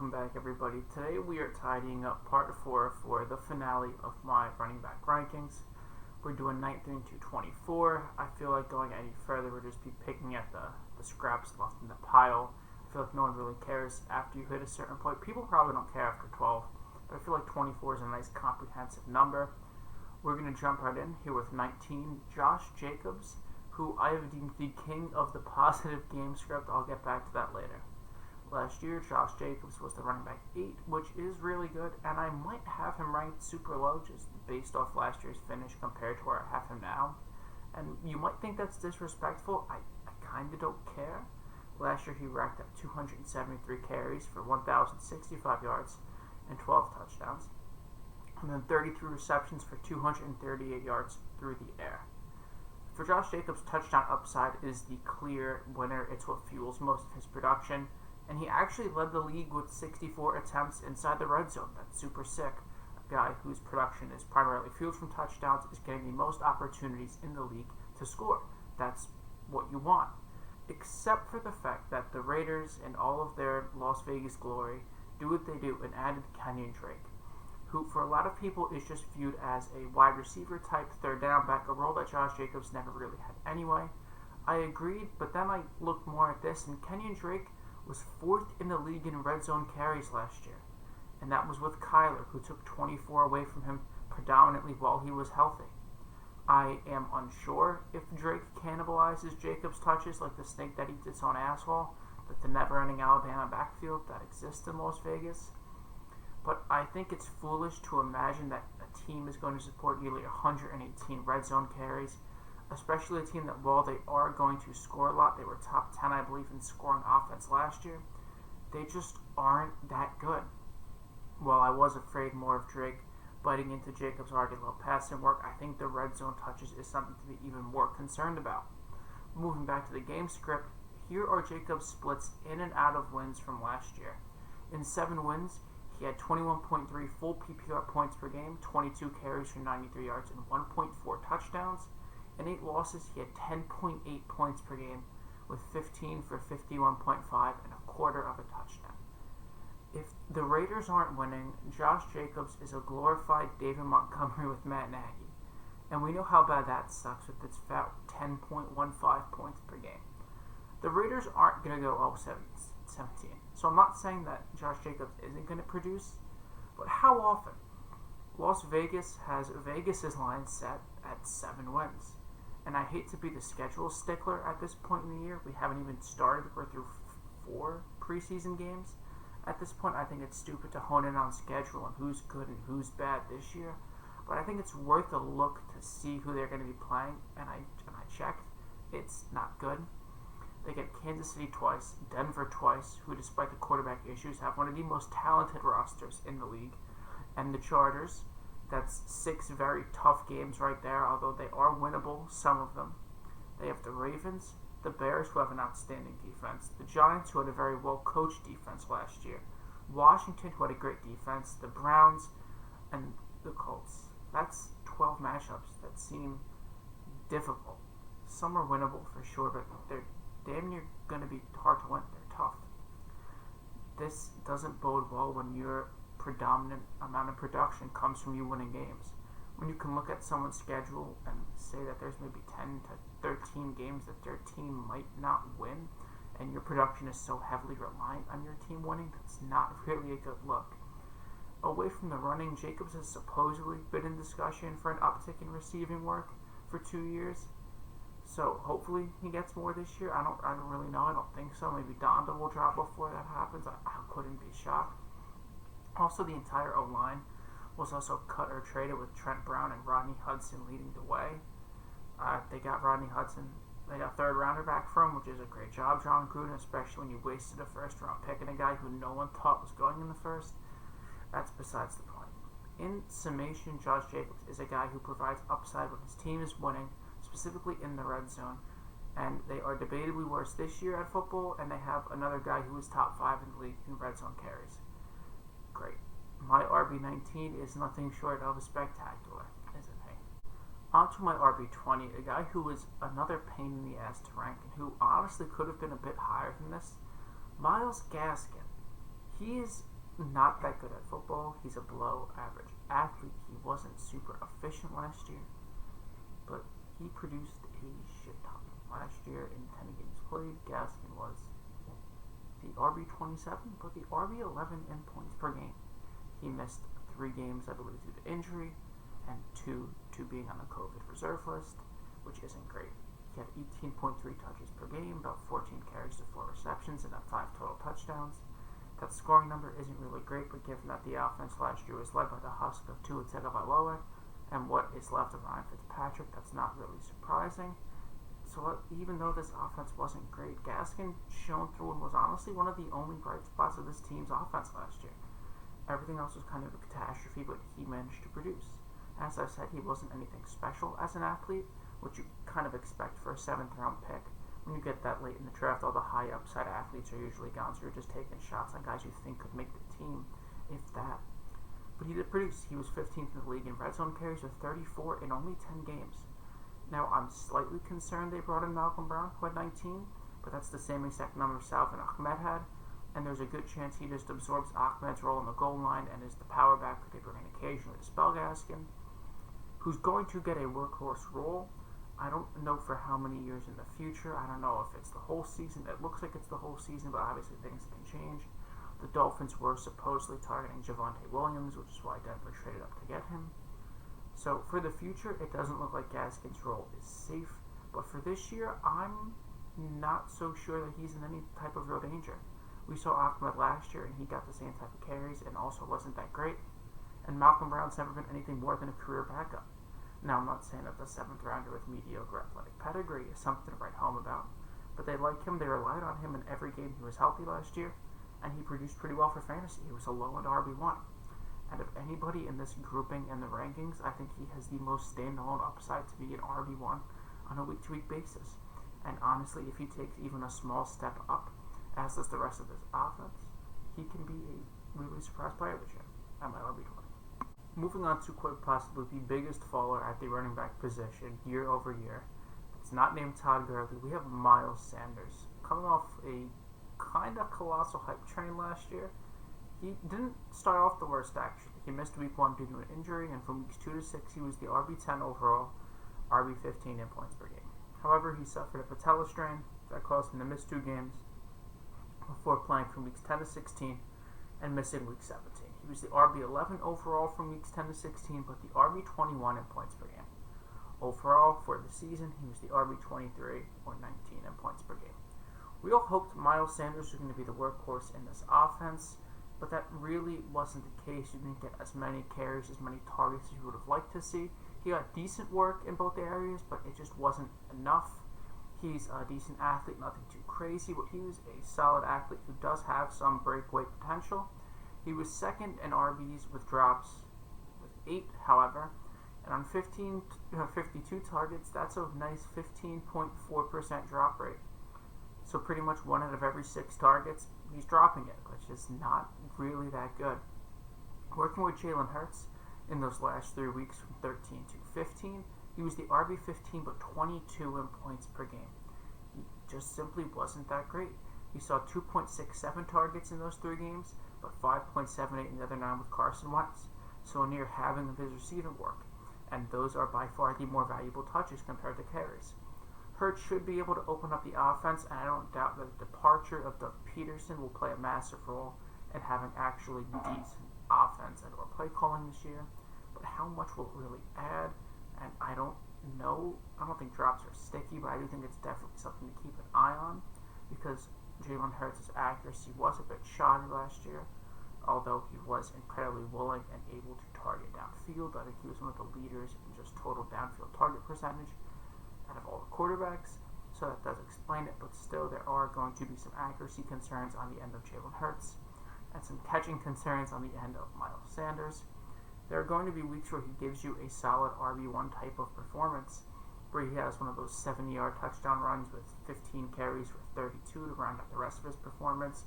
Welcome back, everybody. Today we are tidying up part 4 for the finale of my running back rankings. We're doing 19 to 24. I feel like going any further would just be picking at the scraps left in the pile. I feel like no one really cares after you hit a certain point. People probably don't care after 12, but I feel like 24 is a nice comprehensive number. We're going to jump right in here with 19, Josh Jacobs, who I have deemed the king of the positive game script. I'll get back to that later. Last year, Josh Jacobs was the running back 8, which is really good, and I might have him ranked super low just based off last year's finish compared to where I have him now. And you might think that's disrespectful. I kind of don't care. Last year, he racked up 273 carries for 1,065 yards and 12 touchdowns, and then 33 receptions for 238 yards through the air. For Josh Jacobs, touchdown upside is the clear winner. It's what fuels most of his production. And he actually led the league with 64 attempts inside the red zone. That's super sick. A guy whose production is primarily fueled from touchdowns is getting the most opportunities in the league to score. That's what you want. Except for the fact that the Raiders, in all of their Las Vegas glory, do what they do and added Kenyon Drake, who for a lot of people is just viewed as a wide receiver type third down back, a role that Josh Jacobs never really had anyway. I agreed, but then I looked more at this, and Kenyon Drake was 4th in the league in red zone carries last year, and that was with Kyler, who took 24 away from him predominantly while he was healthy. I am unsure if Drake cannibalizes Jacobs' touches like the snake that eats its own asshole, like the never-ending Alabama backfield that exists in Las Vegas, but I think it's foolish to imagine that a team is going to support nearly 118 red zone carries, especially a team that, while they are going to score a lot, they were top 10, I believe, in scoring offense last year, they just aren't that good. While I was afraid more of Drake biting into Jacobs' already low passing work, I think the red zone touches is something to be even more concerned about. Moving back to the game script, here are Jacobs' splits in and out of wins from last year. In 7 wins, he had 21.3 full PPR points per game, 22 carries for 93 yards, and 1.4 touchdowns. In 8 losses, he had 10.8 points per game with 15 for 51.5 and a quarter of a touchdown. If the Raiders aren't winning, Josh Jacobs is a glorified David Montgomery with Matt Nagy. And we know how bad that sucks with its fat 10.15 points per game. The Raiders aren't going to go 0-17. So I'm not saying that Josh Jacobs isn't going to produce, but how often? Las Vegas has Vegas's line set at 7 wins. And I hate to be the schedule stickler at this point in the year. We haven't even started. We're through 4 preseason games. At this point, I think it's stupid to hone in on schedule and who's good and who's bad this year. But I think it's worth a look to see who they're going to be playing. And I checked. It's not good. They get Kansas City twice, Denver twice, who despite the quarterback issues have one of the most talented rosters in the league. And the Chargers. That's 6 very tough games right there, although they are winnable, some of them. They have the Ravens, the Bears, who have an outstanding defense, the Giants, who had a very well-coached defense last year, Washington, who had a great defense, the Browns, and the Colts. That's 12 matchups that seem difficult. Some are winnable for sure, but they're damn near going to be hard to win. They're tough. This doesn't bode well when your predominant amount of production comes from you winning games. When you can look at someone's schedule and say that there's maybe 10 to 13 games that their team might not win, and your production is so heavily reliant on your team winning, that's not really a good look. Away from the running, Jacobs has supposedly been in discussion for an uptick in receiving work for 2 years. So hopefully he gets more this year. I don't really know. I don't think so. Maybe Donda will drop before that happens. I couldn't be shocked. Also, the entire O-line was also cut or traded with Trent Brown and Rodney Hudson leading the way. They got Rodney Hudson. They got 3rd rounder back from, which is a great job, John Gruden, especially when you wasted a 1st round pick and a guy who no one thought was going in the 1st. That's besides the point. In summation, Josh Jacobs is a guy who provides upside when his team is winning, specifically in the red zone. And they are debatably worse this year at football, and they have another guy who is top 5 in the league in red zone carries. Great. My RB19 is nothing short of spectacular, isn't he? On to my RB20, a guy who was another pain in the ass to rank and who honestly could have been a bit higher than this, Myles Gaskin. He is not that good at football. He's a below average athlete. He wasn't super efficient last year, but he produced a shit ton. Last year in 10 games played, Gaskin was the RB27, but the RB11 in points per game. He missed 3 games, I believe, due to injury, and 2 being on the COVID reserve list, which isn't great. He had 18.3 touches per game, about 14 carries to 4 receptions, and 5 total touchdowns. That scoring number isn't really great, but given that the offense last year was led by the husk of Tua Tagovailoa and what is left of Ryan Fitzpatrick, that's not really surprising. So even though this offense wasn't great, Gaskin shone through and was honestly one of the only bright spots of this team's offense last year. Everything else was kind of a catastrophe, but he managed to produce. As I said, he wasn't anything special as an athlete, which you kind of expect for a 7th round pick. When you get that late in the draft, all the high upside athletes are usually gone, so you're just taking shots on guys you think could make the team, if that. But he did produce. He was 15th in the league in red zone carries with 34 in only 10 games. Now, I'm slightly concerned they brought in Malcolm Brown, who had 19, but that's the same exact number Salvin Ahmed had, and there's a good chance he just absorbs Ahmed's role on the goal line and is the power back that they bring in occasionally to spell Gaskin, who's going to get a workhorse role. I don't know for how many years in the future. I don't know if it's the whole season. It looks like it's the whole season, but obviously things can change. The Dolphins were supposedly targeting Javonte Williams, which is why Denver traded up to get him. So for the future, it doesn't look like Gaskin's role is safe. But for this year, I'm not so sure that he's in any type of real danger. We saw Ahmed last year, and he got the same type of carries and also wasn't that great. And Malcolm Brown's never been anything more than a career backup. Now, I'm not saying that the 7th rounder with mediocre athletic pedigree is something to write home about, but they like him. They relied on him in every game he was healthy last year, and he produced pretty well for fantasy. He was a low-end RB1. And of anybody in this grouping and the rankings, I think he has the most standalone upside to be an RB1 on a week-to-week basis. And honestly, if he takes even a small step up, as does the rest of this offense, he can be a really surprise player this year at my RB20. Moving on to quite possibly the biggest faller at the running back position year over year. It's not named Todd Gurley. We have Miles Sanders. Coming off a kind of colossal hype train last year, he didn't start off the worst actually. He missed week 1 due to an injury, and from weeks 2 to 6 he was the RB10 overall, RB15 in points per game. However, he suffered a patella strain that caused him to miss 2 games before playing from weeks 10 to 16 and missing week 17. He was the RB11 overall from weeks 10 to 16, but the RB21 in points per game. Overall, for the season, he was the RB23 or 19 in points per game. We all hoped Miles Sanders was going to be the workhorse in this offense, but that really wasn't the case. He didn't get as many carries, as many targets as you would have liked to see. He got decent work in both areas, but it just wasn't enough. He's a decent athlete, nothing too crazy, but he was a solid athlete who does have some breakaway potential. He was second in RBs with drops with 8, however, and on 52 targets, that's a nice 15.4% drop rate. So pretty much 1 out of every 6 targets, he's dropping it, which is not really that good. Working with Jalen Hurts in those last 3 weeks from 13 to 15, he was the RB15 but 22 in points per game. He just simply wasn't that great. He saw 2.67 targets in those 3 games, but 5.78 in the other 9 with Carson Wentz, so near halving of his receiving work, and those are by far the more valuable touches compared to carries. Hurts should be able to open up the offense, and I don't doubt that the departure of Doug Peterson will play a massive role in having actually decent offense and or play calling this year, but how much will it really add? And I don't know. I don't think drops are sticky, but I do think it's definitely something to keep an eye on, because Jalen Hurts' accuracy was a bit shoddy last year, although he was incredibly willing and able to target downfield. I think he was one of the leaders in just total downfield target percentage out of all the quarterbacks, so that does explain it, but still there are going to be some accuracy concerns on the end of Jalen Hurts and some catching concerns on the end of Miles Sanders. There are going to be weeks where he gives you a solid RB1 type of performance, where he has one of those 70-yard touchdown runs with 15 carries for 32 to round out the rest of his performance.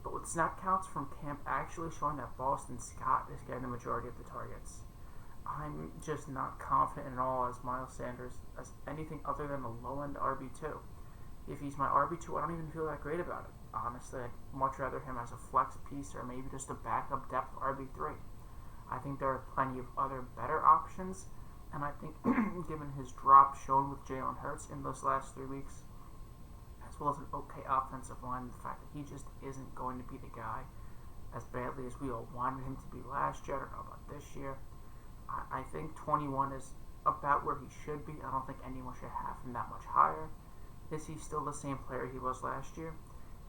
But with snap counts from camp actually showing that Boston Scott is getting the majority of the targets, I'm just not confident at all as Miles Sanders as anything other than a low-end RB2. If he's my RB2, I don't even feel that great about it. honestly, I'd much rather him as a flex piece or maybe just a backup depth RB3. I think there are plenty of other better options, and I think given his drop shown with Jalen Hurts in those last 3 weeks, as well as an okay offensive line, the fact that he just isn't going to be the guy as badly as we all wanted him to be last year. I don't know about this year. I think 21 is about where he should be. I don't think anyone should have him that much higher. Is he still the same player he was last year?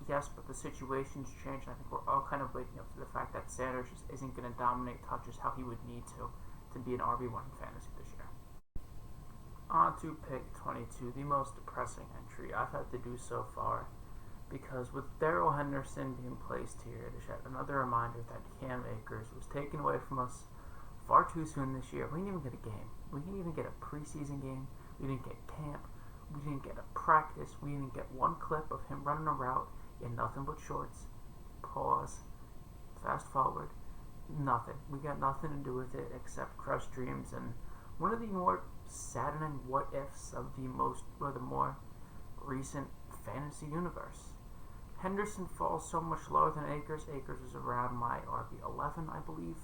Yes, but the situation's changed. I think we're all kind of waking up to the fact that Sanders just isn't going to dominate touches how he would need to be an RB1 in fantasy this year. On to pick 22, the most depressing entry I've had to do so far, because with Darrell Henderson being placed here, it is yet another reminder that Cam Akers was taken away from us far too soon this year. We didn't even get a game. We didn't even get a preseason game. We didn't get camp. We didn't get a practice. We didn't get one clip of him running a route in nothing but shorts. Pause. Fast forward. Nothing. We got nothing to do with it except crushed dreams and one of the more saddening what-ifs of the more recent fantasy universe. Henderson falls so much lower than Akers. Akers is around my RB11, I believe.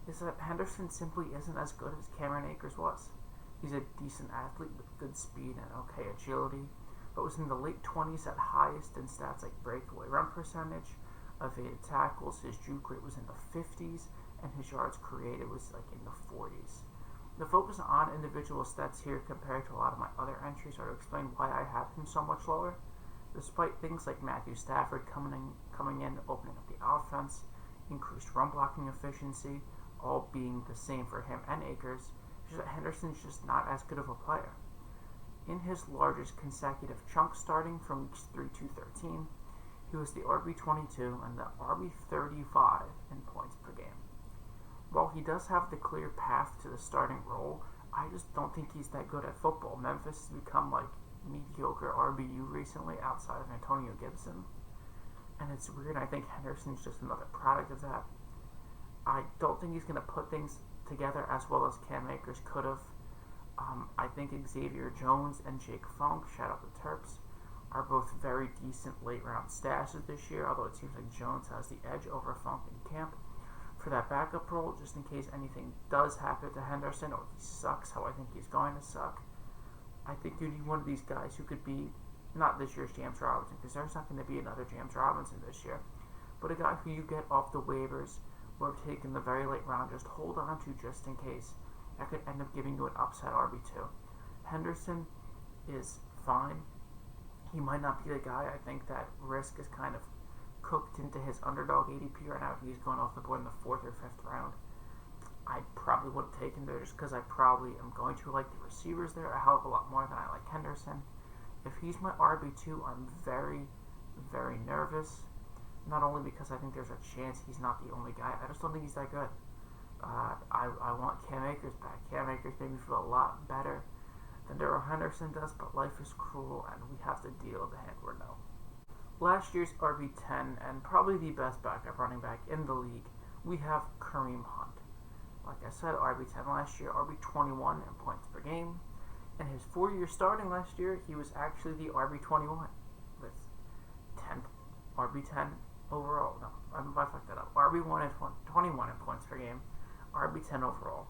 Is that Henderson simply isn't as good as Cameron Akers was. He's a decent athlete with good speed and okay agility, but was in the late 20s at highest in stats like breakaway run percentage, evaded tackles. His juke rate was in the 50s, and his yards created was like in the 40s. The focus on individual stats here compared to a lot of my other entries are to explain why I have him so much lower. Despite things like Matthew Stafford coming in, opening up the offense, increased run blocking efficiency, all being the same for him and Akers, Henderson's just not as good of a player. In his largest consecutive chunk starting from weeks 3 to 13, he was the RB22 and the RB35 in points per game. While he does have the clear path to the starting role, I just don't think he's that good at football. Memphis has become like mediocre RBU recently outside of Antonio Gibson. And it's weird. I think Henderson's just another product of that. I don't think he's going to put things together as well as Cam Akers could have. I think Xavier Jones and Jake Funk, shout out the Terps, are both very decent late round stashes this year, although it seems like Jones has the edge over Funk in camp for that backup role, just in case anything does happen to Henderson or he sucks how I think he's going to suck. I think you need one of these guys who could be, not this year's James Robinson, because there's not going to be another James Robinson this year, but a guy who you get off the waivers or take in the very late round, just hold on to just in case. That could end up giving you an upside RB2. Henderson is fine. He might not be the guy. I think that risk is kind of cooked into his underdog ADP right now. If he's going off the board in the 4th or 5th round, I probably wouldn't take him there just because I probably am going to like the receivers there a hell of a lot more than I like Henderson. If he's my RB2, I'm very, very nervous. Not only because I think there's a chance he's not the only guy, I just don't think he's that good. I want Cam Akers back. Cam Akers made me feel a lot better than Darrell Henderson does, but life is cruel and we have to deal with the hand we're dealt. Last year's RB10 and probably the best backup running back in the league, we have Kareem Hunt. Like I said, RB10 last year, RB21 in points per game. In his 4-year starting last year, he was actually the RB21 with 10 RB10 overall. No, I fucked that up. RB1 and 21 in points per game. RB10 overall.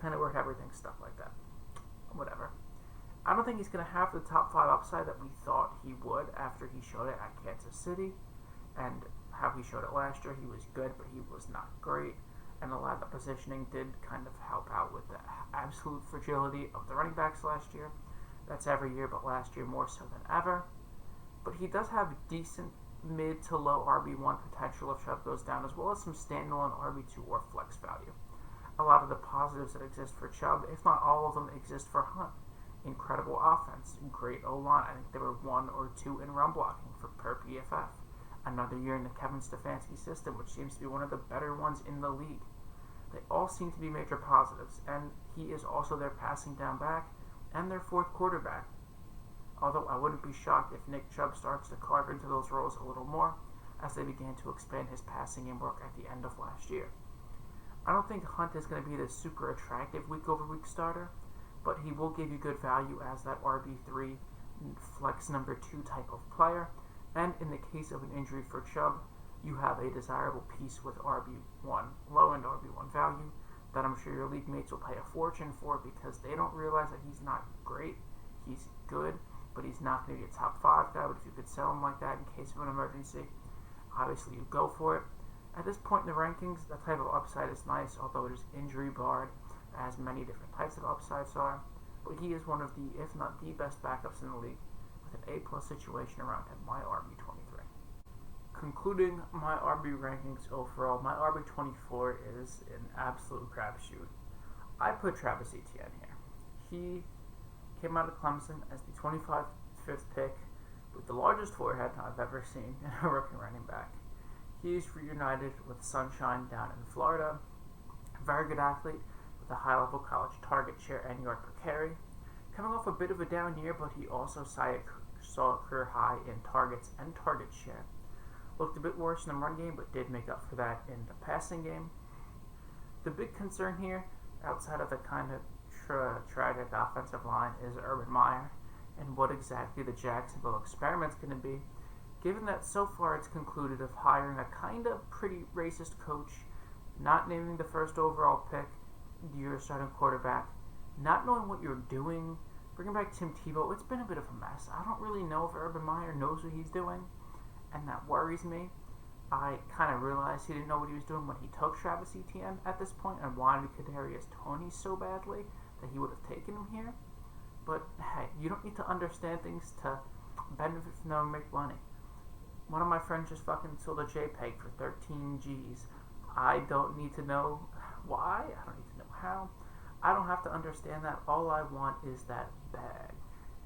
Kind of worked everything, stuff like that. Whatever. I don't think he's going to have the top 5 upside that we thought he would after he showed it at Kansas City. And how he showed it last year, he was good, but he was not great. And a lot of the positioning did kind of help out with the absolute fragility of the running backs last year. That's every year, but last year more so than ever. But he does have decent mid to low RB1 potential if Chubb goes down, as well as some standalone RB2 or flex value. A lot of the positives that exist for Chubb, if not all of them, exist for Hunt. Incredible offense, great O-line. I think there were 1 or 2 in run blocking per PFF. Another year in the Kevin Stefanski system, which seems to be one of the better ones in the league. They all seem to be major positives, and he is also their passing down back and their 4th quarterback. Although I wouldn't be shocked if Nick Chubb starts to carve into those roles a little more as they began to expand his passing game work at the end of last year. I don't think Hunt is going to be the super attractive week-over-week starter, but he will give you good value as that RB3 flex number 2 type of player, And in the case of an injury for Chubb, you have a desirable piece with RB1, low-end RB1 value, that I'm sure your league mates will pay a fortune for because they don't realize that he's not great. He's good, but he's not going to be a top 5 guy. But if you could sell him like that in case of an emergency, obviously you go for it. At this point in the rankings, that type of upside is nice, although it is injury barred, as many different types of upsides are. But he is one of the, if not the best backups in the league, with an A+ situation around him, my RB23. Concluding my RB rankings overall, my RB24 is an absolute crapshoot. I put Travis Etienne here. He came out of Clemson as the 25th pick with the largest forehead I've ever seen in a rookie running back. He's reunited with Sunshine down in Florida. Very good athlete with a high-level college target share and yard per carry. Coming off a bit of a down year, but he also saw a career high in targets and target share. Looked a bit worse in the run game, but did make up for that in the passing game. The big concern here, outside of the kind of tragic offensive line, is Urban Meyer and what exactly the Jacksonville experiment's going to be, given that so far it's concluded of hiring a kind of pretty racist coach, not naming the first overall pick, your starting quarterback, not knowing what you're doing, bringing back Tim Tebow. It's been a bit of a mess. I don't really know if Urban Meyer knows what he's doing, and that worries me. I kind of realized he didn't know what he was doing when he took Travis Etienne at this point and wanted Kadarius Toney so badly that he would have taken him here. But hey, you don't need to understand things to benefit from them and make money. One of my friends just fucking sold a JPEG for 13 G's. I don't need to know why. I don't need to know how. I don't have to understand that. All I want is that bag.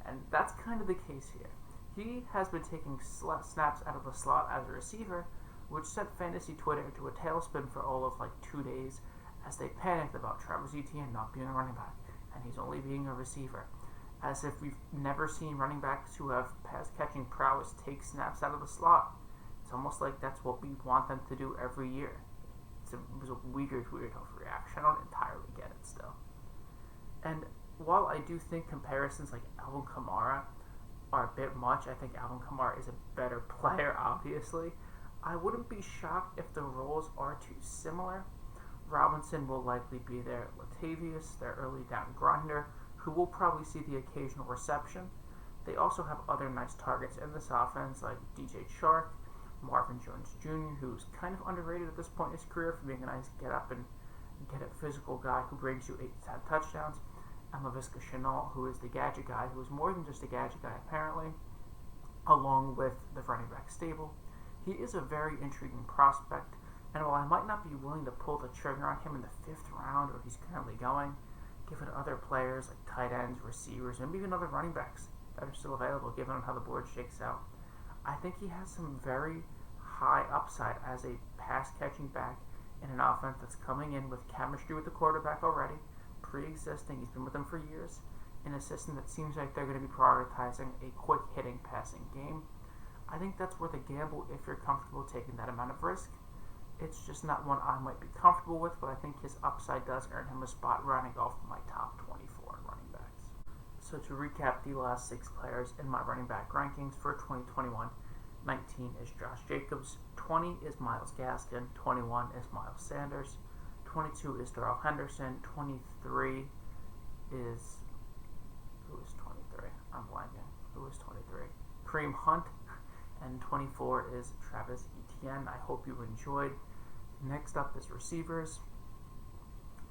And that's kind of the case here. He has been taking snaps out of the slot as a receiver, which sent fantasy Twitter into a tailspin for all of 2 days as they panicked about Travis Etienne not being a running back and he's only being a receiver. As if we've never seen running backs who have pass-catching prowess take snaps out of the slot. It's almost like that's what we want them to do every year. It was a weird overreaction. I don't entirely get it still. And while I do think comparisons like Alvin Kamara are a bit much, I think Alvin Kamara is a better player, obviously. I wouldn't be shocked if the roles are too similar. Robinson will likely be their Latavius, their early down grinder, who will probably see the occasional reception. They also have other nice targets in this offense like DJ Chark, Marvin Jones Jr., who's kind of underrated at this point in his career for being a nice get up and get it physical guy who brings you 8 to 10 touchdowns, and Laviska Shenault, who is the gadget guy, who is more than just a gadget guy apparently, along with the running back stable. He is a very intriguing prospect, and while I might not be willing to pull the trigger on him in the 5th round where he's currently going, given other players like tight ends, receivers, maybe even other running backs that are still available given how the board shakes out, I think he has some very high upside as a pass-catching back in an offense that's coming in with chemistry with the quarterback already, pre-existing. He's been with them for years, in a system that seems like they're going to be prioritizing a quick-hitting passing game. I think that's worth a gamble if you're comfortable taking that amount of risk. It's just not one I might be comfortable with, but I think his upside does earn him a spot rounding off my top 24 running backs. So to recap the last 6 players in my running back rankings for 2021, 19 is Josh Jacobs, 20 is Myles Gaskin, 21 is Miles Sanders, 22 is Darrell Henderson, 23 is... Who is 23? I'm blanking. Who is 23? Kareem Hunt, and 24 is Travis Etienne. I hope you enjoyed. Next up is receivers.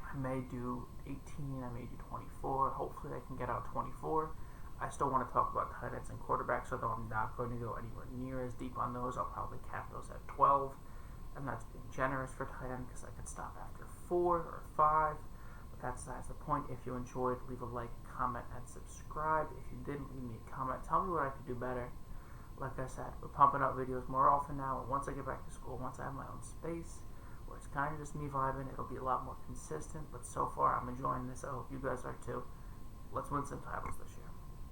I may do 18, I may do 24. Hopefully I can get out 24. I still want to talk about tight ends and quarterbacks, although I'm not going to go anywhere near as deep on those. I'll probably cap those at 12, and that's being generous for tight end because I could stop after 4 or 5. But that's the point. If you enjoyed, leave a like, comment, and subscribe. If you didn't, leave me a comment. Tell me what I could do better. Like I said, we're pumping out videos more often now. Once I get back to school, once I have my own space, where it's kind of just me vibing, it'll be a lot more consistent. But so far, I'm enjoying this. I hope you guys are too. Let's win some titles this year.